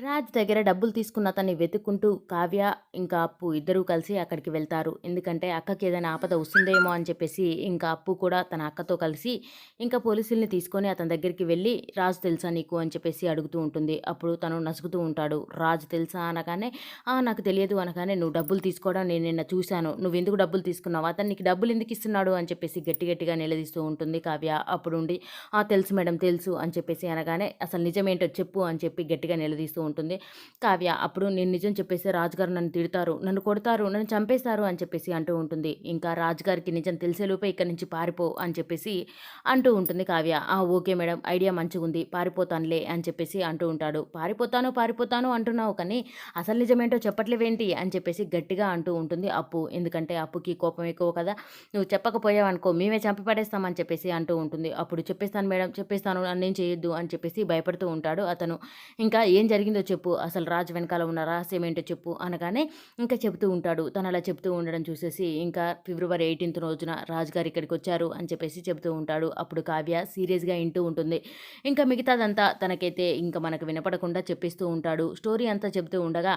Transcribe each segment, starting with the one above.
రాజ్ దగ్గర డబ్బులు తీసుకున్న అతన్ని వెతుక్కుంటూ కావ్య, ఇంకా అప్పు ఇద్దరూ కలిసి అక్కడికి వెళ్తారు. ఎందుకంటే అక్కకి ఏదైనా ఆపద వస్తుందేమో అని చెప్పేసి ఇంకా అప్పు కూడా తన అక్కతో కలిసి ఇంకా పోలీసుల్ని తీసుకొని అతని దగ్గరికి వెళ్ళి రాజు తెలుసా నీకు అని చెప్పేసి అడుగుతూ ఉంటుంది. అప్పుడు తను నసుగుతూ ఉంటాడు. రాజు తెలుసా అనగానే నాకు తెలియదు అనగానే నువ్వు డబ్బులు తీసుకోవడం నేను నిన్న చూశాను. నువ్వెందుకు డబ్బులు తీసుకున్నావు? అతను నీకు డబ్బులు ఎందుకు ఇస్తున్నాడు అని చెప్పేసి గట్టి గట్టిగా నిలదీస్తూ ఉంటుంది కావ్య. అప్పుడుండి తెలుసు మేడం తెలుసు అని చెప్పేసి అనగానే అసలు నిజమేంటో చెప్పు అని చెప్పి గట్టిగా నిలదీస్తూ ఉంటుంది కావ్య. అప్పుడు నేను నిజం చెప్పేస్తే రాజుగారు నన్ను తిడతారు, నన్ను కొడతారు, నన్ను చంపేస్తారు అని చెప్పేసి అంటూ ఉంటుంది. ఇంకా రాజుగారికి నిజం తెలిసేలోపే ఇక్కడి నుంచి పారిపో అని చెప్పేసి అంటూ ఉంటుంది కావ్య. ఓకే మేడం, ఐడియా మంచిగుంది, పారిపోతానులే అని చెప్పేసి అంటూ ఉంటాడు. పారిపోతాను పారిపోతాను అంటున్నావు కానీ అసలు నిజమేంటో చెప్పట్లేవేంటి అని చెప్పేసి గట్టిగా అంటూ ఉంటుంది అప్పు. ఎందుకంటే అప్పుకి కోపం ఎక్కువ కదా, నువ్వు చెప్పకపోయావనుకో మేమే చంపి పడేస్తామని చెప్పేసి అంటూ ఉంటుంది. అప్పుడు చెప్పేస్తాను మేడం చెప్పేస్తాను, నన్నేం చేయొద్దు అని చెప్పేసి భయపడుతూ ఉంటాడు అతను. ఇంకా ఏం జరిగిందో చెప్పు, అసలు రాజు వెనకాల ఉన్న రహస్యం ఏంటో చెప్పు అనగానే ఇంకా చెబుతూ ఉంటాడు. తను అలా చెప్తూ ఉండడం చూసేసి ఇంకా ఫిబ్రవరి 18 రోజున రాజుగారు ఇక్కడికి వచ్చారు అని చెప్పేసి చెబుతూ ఉంటాడు. అప్పుడు కావ్య సీరియస్గా వింటూ ఉంటుంది. ఇంకా మిగతాదంతా తనకైతే ఇంకా మనకు వినపడకుండా చెప్పిస్తూ ఉంటాడు. స్టోరీ అంతా చెబుతూ ఉండగా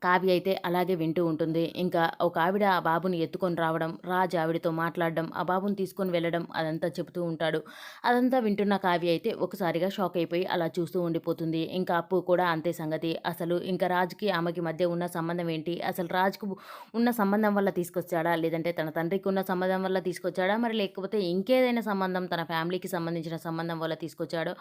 కావ్య అయితే అలాగే వింటూ ఉంటుంది. ఇంకా ఒక ఆవిడ ఆ బాబుని ఎత్తుకొని రావడం, రాజు ఆవిడతో మాట్లాడడం, ఆ బాబుని తీసుకొని వెళ్ళడం అదంతా చెబుతూ ఉంటాడు. అదంతా వింటున్న కావ్య అయితే ఒకసారిగా షాక్ అయిపోయి అలా చూస్తూ ఉండిపోతుంది. ఇంకా అప్పు కూడా అంతే సంగతి. అసలు ఇంకా రాజుకి ఆమెకి మధ్య ఉన్న సంబంధం ఏంటి? అసలు రాజుకు ఉన్న సంబంధం వల్ల తీసుకొచ్చాడా? లేదంటే తన తండ్రికి ఉన్న సంబంధం వల్ల తీసుకొచ్చాడా? మరి లేకపోతే ఇంకేదైనా సంబంధం తన ఫ్యామిలీకి సంబంధించిన సంబంధం వల్ల తీసుకొచ్చాడో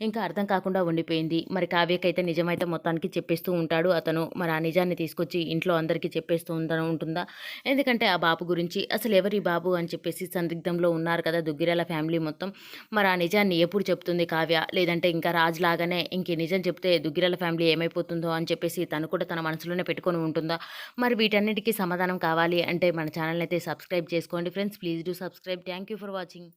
ఇంకా అర్థం కాకుండా ఉండిపోయింది. మరి కావ్యకైతే నిజమైతే మొత్తానికి చెప్పేస్తూ ఉంటాడు అతను. మరి ఆ నిజాన్ని తీసుకొచ్చి ఇంట్లో అందరికీ చెప్పేస్తూ ఉంటుందా? ఎందుకంటే ఆ బాబు గురించి అసలు ఎవరి బాబు అని చెప్పేసి సందిగ్ధంలో ఉన్నారు కదా దుగ్గిరాల ఫ్యామిలీ మొత్తం. మరి ఆ నిజాన్ని ఎప్పుడు చెప్తుంది కావ్య? లేదంటే ఇంకా రాజు లాగానే ఇంక నిజం చెప్తే దుగ్గిరాల ఫ్యామిలీ ఏమైపోతుందో అని చెప్పేసి తను కూడా తన మనసులోనే పెట్టుకొని ఉంటుందా? మరి వీటన్నిటికీ సమాధానం కావాలి అంటే మన ఛానల్‌ని అయితే సబ్స్క్రైబ్ చేసుకోండి friends. Please do subscribe. Thank you for watching.